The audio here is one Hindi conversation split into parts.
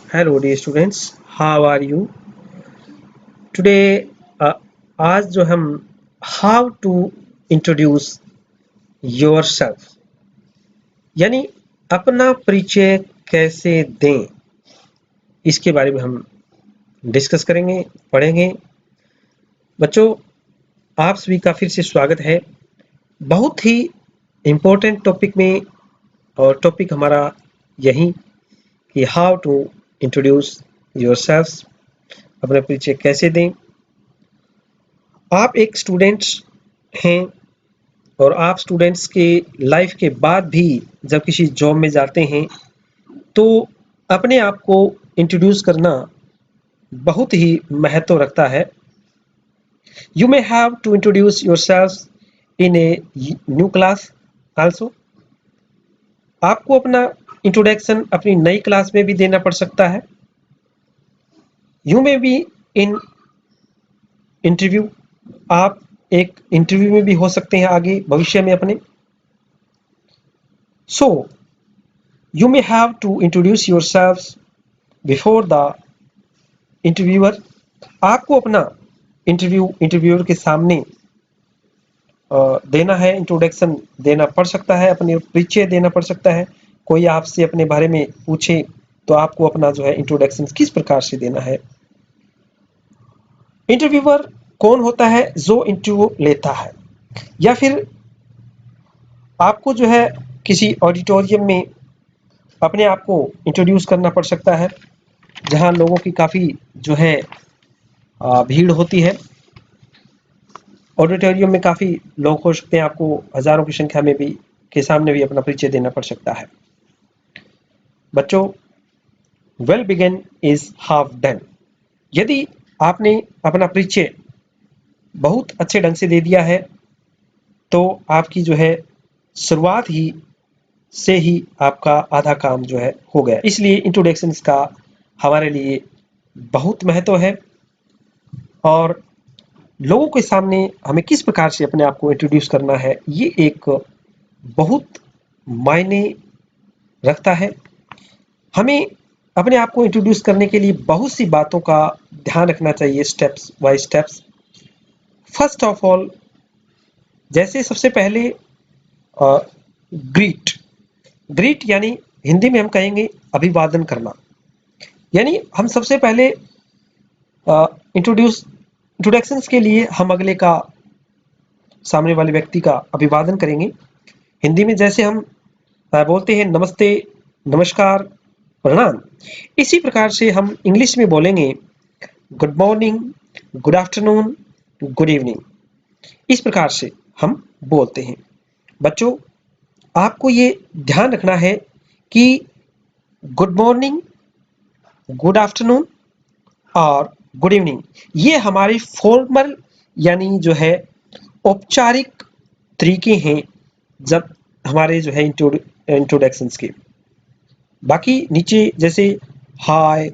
Hello dear students, how are you? Today आज जो हम how to introduce yourself यानी अपना परिचय कैसे दें इसके बारे में हम डिस्कस करेंगे, पढ़ेंगे। बच्चों, आप सभी का फिर से स्वागत है। बहुत ही इम्पोर्टेंट टॉपिक में और टॉपिक हमारा यही कि हाउ टू इंट्रोड्यूस योरसेल्फ, अपना परिचय कैसे दें। आप एक स्टूडेंट्स हैं और आप स्टूडेंट्स के लाइफ के बाद भी जब किसी जॉब में जाते हैं तो अपने आप को इंट्रोड्यूस करना बहुत ही महत्व रखता है। You may have to introduce yourself in a new class also. आपको अपना इंट्रोडक्शन अपनी नई क्लास में भी देना पड़ सकता है। You may be in interview, आप एक इंटरव्यू में भी हो सकते हैं आगे भविष्य में अपने। सो you may have to introduce yourselves before the interviewer। आपको अपना इंटरव्यूअर के सामने देना है, इंट्रोडक्शन देना पड़ सकता है, अपने परिचय देना पड़ सकता है। कोई आपसे अपने बारे में पूछे तो आपको अपना जो है इंट्रोडक्शन किस प्रकार से देना है। इंटरव्यूअर कौन होता है? जो इंटरव्यू लेता है, या फिर आपको जो है किसी ऑडिटोरियम में अपने आप को इंट्रोड्यूस करना पड़ सकता है जहां लोगों की काफ़ी जो है भीड़ होती है। ऑडिटोरियम में काफ़ी लोग हो सकते हैं, आपको हज़ारों की संख्या में भी के सामने भी अपना परिचय देना पड़ सकता है। बच्चों, well begin is half done. यदि आपने अपना परिचय बहुत अच्छे ढंग से दे दिया है तो आपकी जो है शुरुआत ही से ही आपका आधा काम जो है हो गया। इसलिए इंट्रोडक्शन का हमारे लिए बहुत महत्व है और लोगों के सामने हमें किस प्रकार से अपने आप को इंट्रोड्यूस करना है ये एक बहुत मायने रखता है। हमें अपने आप को इंट्रोड्यूस करने के लिए बहुत सी बातों का ध्यान रखना चाहिए, steps by steps. First of all, जैसे सबसे पहले ग्रीट ग्रीट यानी हिंदी में हम कहेंगे अभिवादन करना। यानी हम सबसे पहले इंट्रोडक्शंस के लिए हम अगले का, सामने वाले व्यक्ति का अभिवादन करेंगे। हिंदी में जैसे हम बोलते हैं नमस्ते, नमस्कार, प्रणाम, इसी प्रकार से हम इंग्लिश में बोलेंगे good morning, good afternoon, good evening. इस प्रकार से हम बोलते हैं। बच्चों, आपको ये ध्यान रखना है कि गुड मॉर्निंग, गुड आफ्टरनून और गुड इवनिंग ये हमारे फॉर्मल यानी जो है औपचारिक तरीके हैं जब हमारे जो है इंट्रोडक्शंस के। बाकी नीचे जैसे हाय,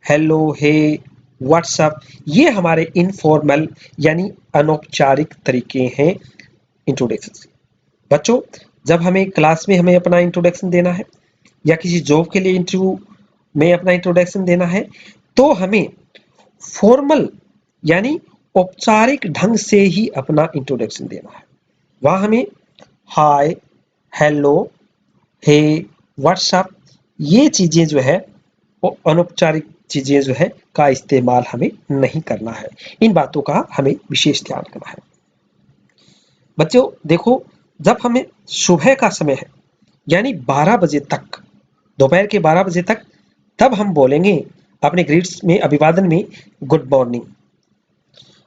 हेलो, हे, व्हाट्सअप, ये हमारे इनफॉर्मल यानी अनौपचारिक तरीके हैं इंट्रोडक्शन के। बच्चों, जब हमें क्लास में हमें अपना इंट्रोडक्शन देना है या किसी जॉब के लिए इंटरव्यू में अपना इंट्रोडक्शन देना है तो हमें फॉर्मल यानी औपचारिक ढंग से ही अपना इंट्रोडक्शन देना है। वहां हमें हाय, हेलो, हे, व्हाट्सअप ये चीजें जो है वो अनौपचारिक चीजें जो है का इस्तेमाल हमें नहीं करना है। इन बातों का हमें विशेष ध्यान रखना है। बच्चों देखो, जब हमें सुबह का समय है यानी 12 बजे तक, दोपहर के 12 बजे तक, तब हम बोलेंगे अपने ग्रीट्स में, अभिवादन में गुड मॉर्निंग।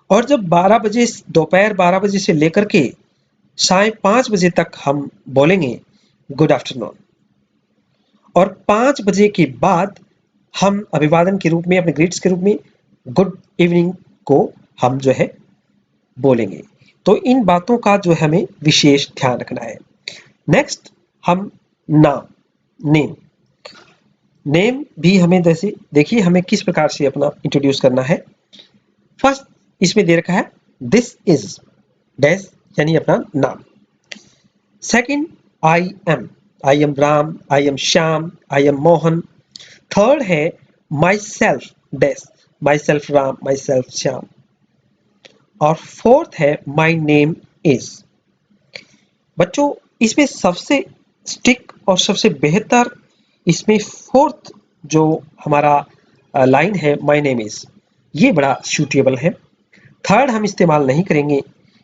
और जब 12 बजे, दोपहर 12 बजे से लेकर के साढ़े 5 बजे तक हम बोलेंगे गुड आफ्टरनून। और 5 बजे के बाद हम अभिवादन के रूप में, अपने ग्रीट्स के रूप में गुड इवनिंग को हम जो है बोलेंगे। तो इन बातों का जो हमें विशेष ध्यान रखना है। नेक्स्ट, हम नाम, नेम भी हमें जैसे देखिए हमें किस प्रकार से अपना इंट्रोड्यूस करना है। फर्स्ट इसमें दे रखा है दिस इज डैश यानी अपना नाम। Second, I am Ram, I am Shyam, I am Mohan. Third है myself dash, myself Ram, myself Shyam. और फोर्थ है माई नेम इज। बच्चों इसमें सबसे स्टिक और सबसे बेहतर इसमें फोर्थ जो हमारा लाइन है माई नेम इज, ये बड़ा सूटेबल है। थर्ड हम इस्तेमाल नहीं करेंगे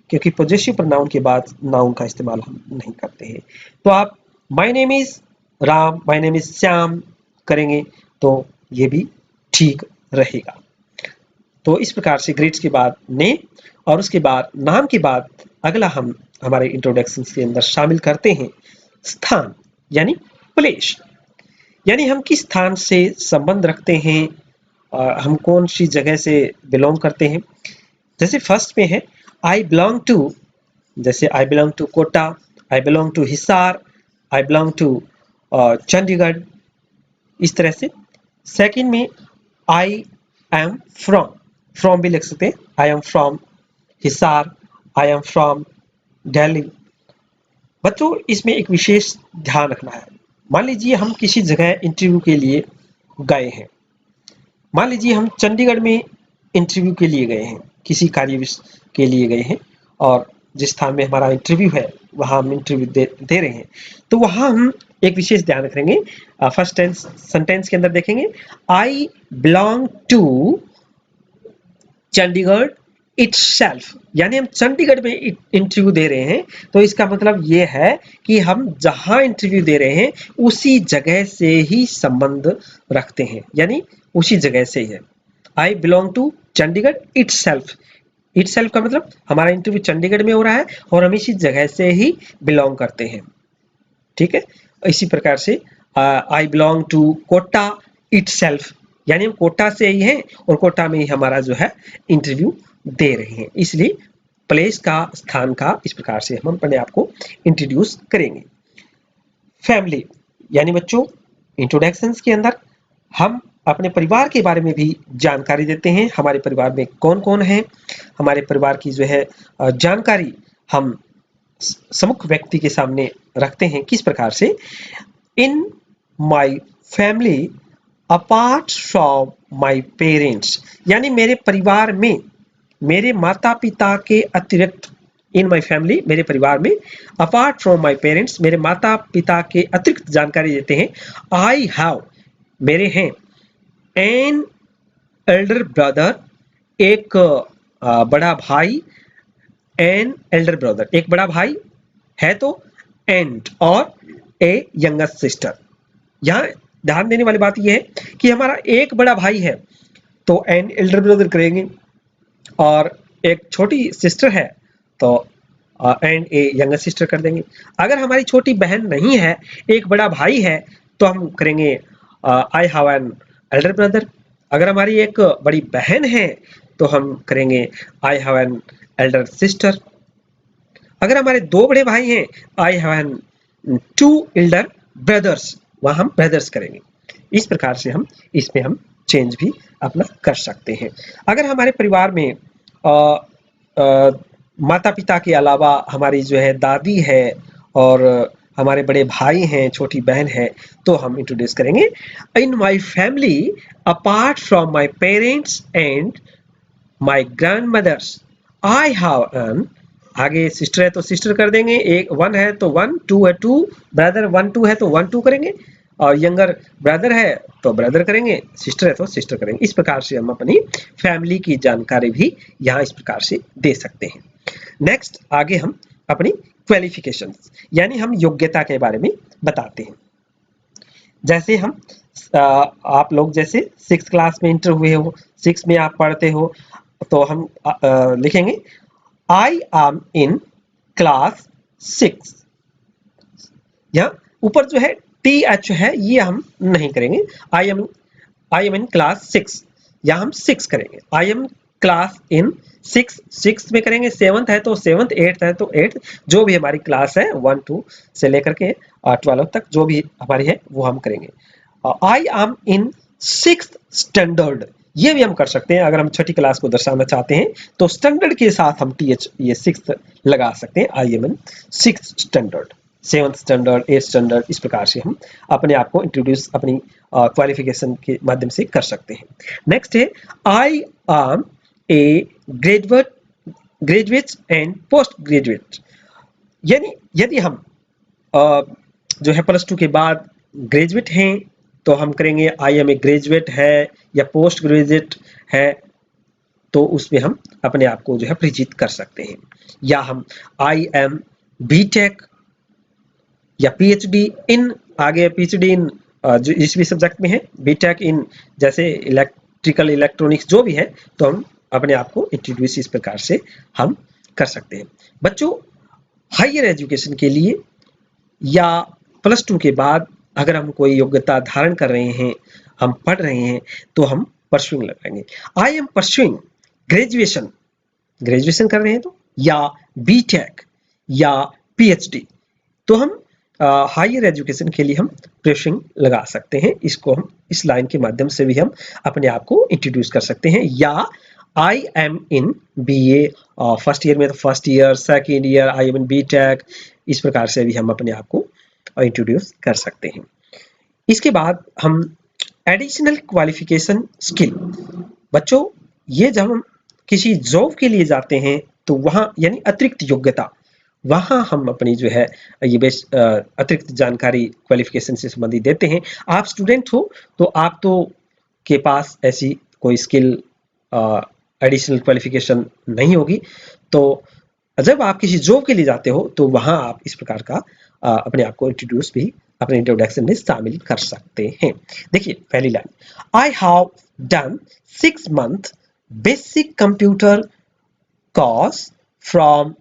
क्योंकि पोजेसिव प्रोनाउन के बाद नाउन का इस्तेमाल हम नहीं करते हैं। तो आप my name is Ram, my name is Shyam करेंगे तो ये भी ठीक रहेगा। तो इस प्रकार से ग्रेड्स के बाद नेम और उसके बाद नाम के बाद अगला हम हमारे इंट्रोडक्शन के अंदर शामिल करते हैं स्थान यानी प्लेस, यानी हम किस स्थान से संबंध रखते हैं, हम कौन सी जगह से बिलोंग करते हैं। जैसे फर्स्ट में है आई बिलोंग टू, जैसे I belong to Kota, I belong to Hisar, I belong to Chandigarh, इस तरह से। सेकंड में आई एम फ्रॉम, फ्रॉम भी लिख सकते हैं, I am from Hisar, I am from Delhi. बच्चों इसमें एक विशेष ध्यान रखना है। मान लीजिए हम किसी जगह इंटरव्यू के लिए गए हैं, मान लीजिए हम चंडीगढ़ में इंटरव्यू के लिए गए हैं, किसी कार्य के लिए गए हैं और जिस स्थान में हमारा इंटरव्यू है वहां हम इंटरव्यू दे रहे हैं, तो वहां हम एक विशेष ध्यान रखेंगे। फर्स्ट टेंस सेंटेंस के अंदर देखेंगे I belong to Chandigarh itself, यानी हम चंडीगढ़ में इंटरव्यू दे रहे हैं, तो इसका मतलब ये है कि हम जहां इंटरव्यू दे रहे हैं उसी जगह से ही संबंध रखते हैं, यानी उसी जगह से ही है। I belong to Chandigarh itself, itself का मतलब हमारा इंटरव्यू चंडीगढ़ में हो रहा है और हम इसी जगह से ही बिलोंग करते हैं, ठीक है। इसी प्रकार से I belong to Kota itself, यानी हम कोटा से ही हैं और कोटा में ही हमारा जो है इंटरव्यू दे रहे हैं, इसलिए प्लेस का, स्थान का इस प्रकार से हम अपने आप को इंट्रोड्यूस करेंगे। फैमिली, यानी बच्चों इंट्रोडक्शंस के अंदर हम अपने परिवार के बारे में भी जानकारी देते हैं, हमारे परिवार में कौन कौन है, हमारे परिवार की जो है जानकारी हम सम्मुख व्यक्ति के सामने रखते हैं। किस प्रकार से, in my family apart from my parents, यानी मेरे परिवार में मेरे माता पिता के अतिरिक्त, इन माई फैमिली मेरे परिवार में, अपार्ट फ्रॉम माई पेरेंट्स मेरे माता पिता के अतिरिक्त जानकारी देते हैं। आई हैव, मेरे हैं, एन एल्डर ब्रदर, एक बड़ा भाई, एन एल्डर ब्रदर एक बड़ा भाई है तो एंड, और ए यंगर सिस्टर। यहाँ ध्यान देने वाली बात यह है कि हमारा एक बड़ा भाई है तो एन एल्डर ब्रदर करेंगे, और एक छोटी सिस्टर है तो एंड ए यंगर सिस्टर कर देंगे। अगर हमारी छोटी बहन नहीं है, एक बड़ा भाई है, तो हम करेंगे I have an elder brother. अगर हमारी एक बड़ी बहन है तो हम करेंगे I have an elder sister. अगर हमारे दो बड़े भाई हैं, I have an two elder brothers, वहां हम ब्रदर्स करेंगे। इस प्रकार से हम इसमें हम चेंज भी अपना कर सकते हैं। अगर हमारे परिवार में माता पिता के अलावा हमारी जो है दादी है और हमारे बड़े भाई हैं, छोटी बहन है, तो हम इंट्रोड्यूस करेंगे in my family apart from my parents and my grandmothers I have an, आगे सिस्टर है तो सिस्टर कर देंगे, एक वन है तो वन, टू है टू, ब्रदर वन टू है तो वन टू करेंगे, और यंगर ब्रदर है तो ब्रदर करेंगे, सिस्टर है तो सिस्टर करेंगे। इस प्रकार से हम अपनी फैमिली की जानकारी भी यहाँ इस प्रकार से दे सकते हैं। नेक्स्ट आगे हम अपनी क्वालिफिकेशंस यानी हम योग्यता के बारे में बताते हैं। जैसे हम आप लोग जैसे 6th क्लास में इंटर हुए हो, 6 में आप पढ़ते हो, तो हम लिखेंगे आई एम इन क्लास 6। यहाँ ऊपर जो है TH है ये हम नहीं करेंगे, आई एम इन क्लास 6, यहाँ हम 6 करेंगे। आई एम क्लास इन 6 में करेंगे, 7th है तो 7th, 8th है तो 8th, जो भी हमारी क्लास है 1 2 से लेकर के 12 तक जो भी हमारी है वो हम करेंगे। आई एम इन 6th स्टैंडर्ड, ये भी हम कर सकते हैं। अगर हम छठी क्लास को दर्शाना चाहते हैं तो स्टैंडर्ड के साथ हम TH ये 6th लगा सकते हैं। आई am in 6th standard, 7th standard, 8th standard, इस प्रकार से हम अपने आप को इंट्रोड्यूस, अपनी क्वालिफिकेशन के माध्यम से कर सकते हैं। नेक्स्ट है I am a graduate and post graduate, यानी यदि हम जो है प्लस टू के बाद ग्रेजुएट हैं तो हम करेंगे आई एम ए ग्रेजुएट है, या पोस्ट ग्रेजुएट है तो उसमें हम अपने आप को जो है परिचित कर सकते हैं। या हम आई एम बीटेक या पीएचडी इन, आगे पीएचडी इन जो जिस भी सब्जेक्ट में है, बीटेक इन जैसे इलेक्ट्रिकल इलेक्ट्रॉनिक्स जो भी है, तो हम अपने आप को इंट्रोड्यूस इस प्रकार से हम कर सकते हैं। बच्चों, हायर एजुकेशन के लिए या प्लस टू के बाद अगर हम कोई योग्यता धारण कर रहे हैं, हम पढ़ रहे हैं, तो हम परस्यूइंग लगाएंगे। I am pursuing graduation, graduation कर रहे हैं तो, या बीटेक या पीएचडी, तो हम हायर एजुकेशन के लिए हम परस्यूइंग लगा सकते हैं। इसको हम इस लाइन के माध्यम से भी हम अपने आप को इंट्रोड्यूस कर सकते हैं। या I am in BA, first year में तो first year, second year I am in BTech, इस प्रकार से भी हम अपने आप को इंट्रोड्यूस कर सकते हैं। इसके बाद हम एडिशनल क्वालिफिकेशन स्किल, बच्चों ये जब हम किसी जॉब के लिए जाते हैं तो वहाँ यानी अतिरिक्त योग्यता, वहाँ हम अपनी जो है ये अतिरिक्त जानकारी क्वालिफिकेशन से संबंधित देते हैं। आप स्टूडेंट हो तो आप तो के पास ऐसी कोई स्किल एडिशनल क्वालिफिकेशन नहीं होगी, तो जब आप किसी जॉब के लिए जाते हो तो वहाँ आप इस प्रकार का अपने आप को इंट्रोड्यूस भी अपने इंट्रोडक्शन में शामिल कर सकते हैं। देखिए पहली line, I have done 6 month basic computer course from,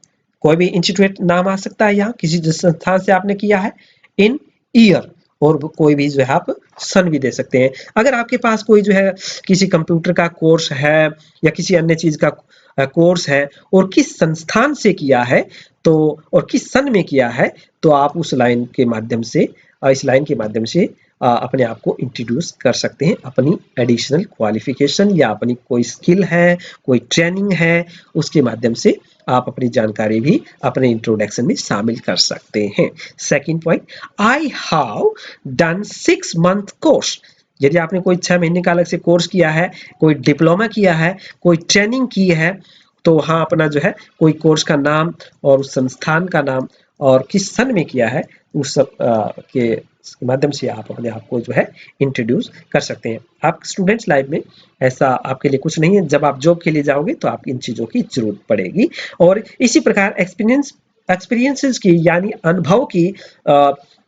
कोई भी इंस्टीट्यूट नाम आ सकता है, यहाँ किसी संस्थान से आपने किया है, इन ईयर, और कोई भी जो है आप सन भी दे सकते हैं। अगर आपके पास कोई जो है किसी कंप्यूटर का कोर्स है या किसी अन्य चीज का कोर्स है और किस संस्थान से किया है तो, और किस सन में किया है, तो आप उस लाइन के माध्यम से, इस लाइन के माध्यम से अपने आप को इंट्रोड्यूस कर सकते हैं, अपनी एडिशनल क्वालिफिकेशन या अपनी कोई स्किल है, कोई ट्रेनिंग है, उसके माध्यम से आप अपनी जानकारी भी अपने इंट्रोडक्शन में शामिल कर सकते हैं। Second point, I have done 6 month course, यदि आपने कोई 6 महीने का अलग से कोर्स किया है, कोई डिप्लोमा किया है, कोई ट्रेनिंग की है, तो वहाँ अपना जो है कोई कोर्स का नाम और उस संस्थान का नाम और किस सन में किया है, उस सब के माध्यम से आप अपने आप को जो है इंट्रोड्यूस कर सकते हैं। आप स्टूडेंट्स लाइफ में ऐसा आपके लिए कुछ नहीं है, जब आप जॉब के लिए जाओगे तो आप इन चीज़ों की जरूरत पड़ेगी। और इसी प्रकार एक्सपीरियंसेस की यानी अनुभव की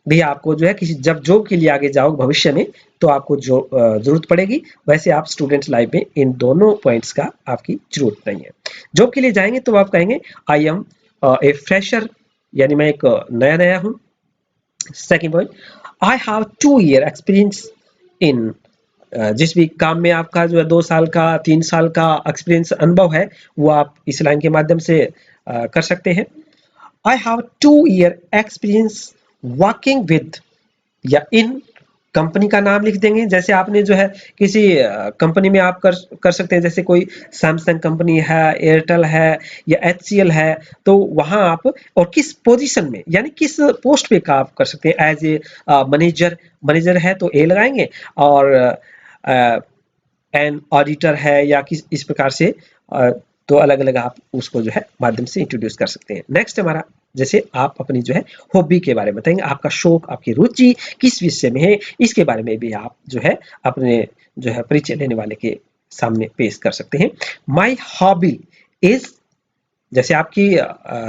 भी आपको जो है किसी जब जॉब के लिए आगे जाओगे भविष्य में तो आपको जो जरूरत पड़ेगी, वैसे आप स्टूडेंट्स लाइफ में इन दोनों पॉइंट्स का आपकी जरूरत नहीं है। जॉब के लिए जाएंगे तो आप कहेंगे आई एम ए फ्रेशर, यानी मैं एक नया हूँ। Second point, I have 2 year experience in, जिस भी काम में आपका जो है 2 साल का 3 साल का एक्सपीरियंस अनुभव है वो आप इस लाइन के माध्यम से कर सकते हैं। I have 2 year experience working with, या इन कंपनी का नाम लिख देंगे, जैसे आपने जो है किसी कंपनी में आप कर सकते हैं, जैसे कोई सैमसंग कंपनी है, एयरटेल है या HCL है, तो वहां आप और किस पोजीशन में यानी किस पोस्ट पे काम कर सकते हैं। एज ए मैनेजर है तो ए लगाएंगे, और एन ऑडिटर है या किस इस प्रकार से तो अलग अलग आप उसको जो है माध्यम से इंट्रोड्यूस कर सकते हैं। नेक्स्ट हमारा, जैसे आप अपनी जो है हॉबी के बारे में बताएंगे, आपका शौक, आपकी रुचि किस विषय में है, इसके बारे में भी आप जो है अपने जो है परिचय लेने वाले के सामने पेश कर सकते हैं। माई हॉबी इज, जैसे आपकी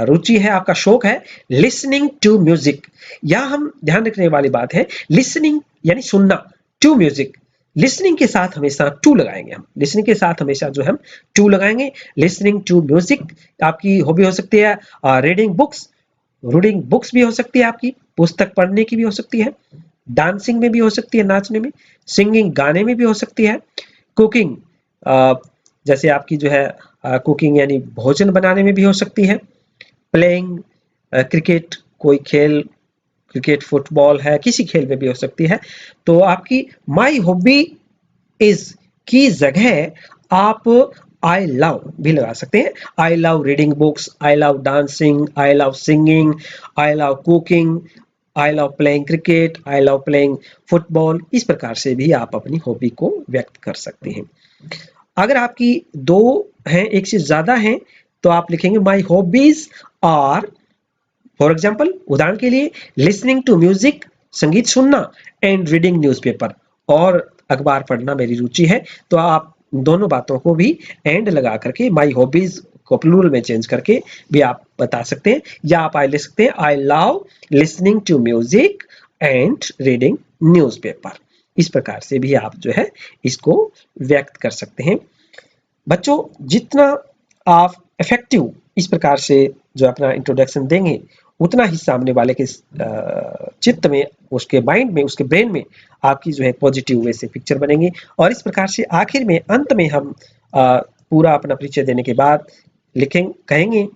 रुचि है, आपका शौक है लिसनिंग टू म्यूजिक, यहाँ हम ध्यान रखने वाली बात है लिसनिंग यानी सुनना, टू म्यूजिक, लिसनिंग के साथ हमेशा टू लगाएंगे, हम लिसनिंग के साथ हमेशा जो हम टू लगाएंगे। लिसनिंग टू म्यूजिक आपकी हॉबी हो सकती है, रीडिंग बुक्स भी हो सकती है, आपकी पुस्तक पढ़ने की भी हो सकती है, डांसिंग में भी हो सकती है, नाचने में, सिंगिंग गाने में भी हो सकती है, कुकिंग जैसे आपकी जो है कुकिंग यानी भोजन बनाने में भी हो सकती है, प्लेइंग क्रिकेट, कोई खेल, क्रिकेट फुटबॉल है, किसी खेल में भी हो सकती है। तो आपकी माई हॉबी इज की जगह आप आई लव भी लगा सकते हैं। I love reading books, I love dancing, I love singing, I love cooking, I love playing cricket, I love playing football. इस प्रकार से भी आप अपनी हॉबी को व्यक्त कर सकते हैं। अगर आपकी 2 हैं, एक से ज़्यादा हैं, तो आप लिखेंगे my hobbies are, for example उदाहरण के लिए, लिसनिंग टू म्यूजिक, संगीत सुनना, एंड रीडिंग न्यूज़पेपर, और अखबार पढ़ना मेरी रुचि है। तो आप दोनों बातों को भी एंड लगा करके माय हॉबीज को प्लूरल में चेंज करके भी आप बता सकते हैं, या आप लिख सकते हैं I love listening to music and reading newspaper. इस प्रकार से भी आप जो है इसको व्यक्त कर सकते हैं। बच्चों, जितना आप इफेक्टिव इस प्रकार से जो अपना इंट्रोडक्शन देंगे, उतना ही सामने वाले के चित्त में, उसके माइंड में, उसके ब्रेन में आपकी जो है पॉजिटिव वे से पिक्चर बनेंगे। और इस प्रकार से आखिर में, अंत में हम पूरा अपना परिचय देने के बाद कहेंगे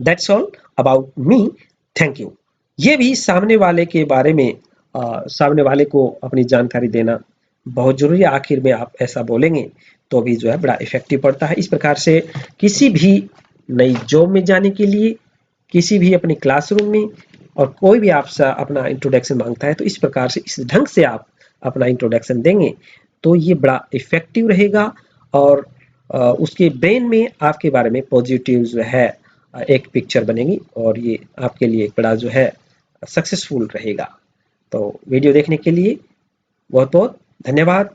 that's all about me, thank you. ये भी सामने वाले के बारे में, सामने वाले को अपनी जानकारी देना बहुत जरूरी है। आखिर में आप ऐसा बोलेंगे तो भी जो है बड़ा इफेक्टिव पड़ता है। इस प्रकार से किसी भी नई जॉब में जाने के लिए, किसी भी अपने क्लासरूम में, और कोई भी आपसे अपना इंट्रोडक्शन मांगता है, तो इस प्रकार से, इस ढंग से आप अपना इंट्रोडक्शन देंगे तो ये बड़ा इफेक्टिव रहेगा, और उसके ब्रेन में आपके बारे में पॉजिटिव जो है एक पिक्चर बनेगी, और ये आपके लिए एक बड़ा जो है सक्सेसफुल रहेगा। तो वीडियो देखने के लिए बहुत बहुत धन्यवाद।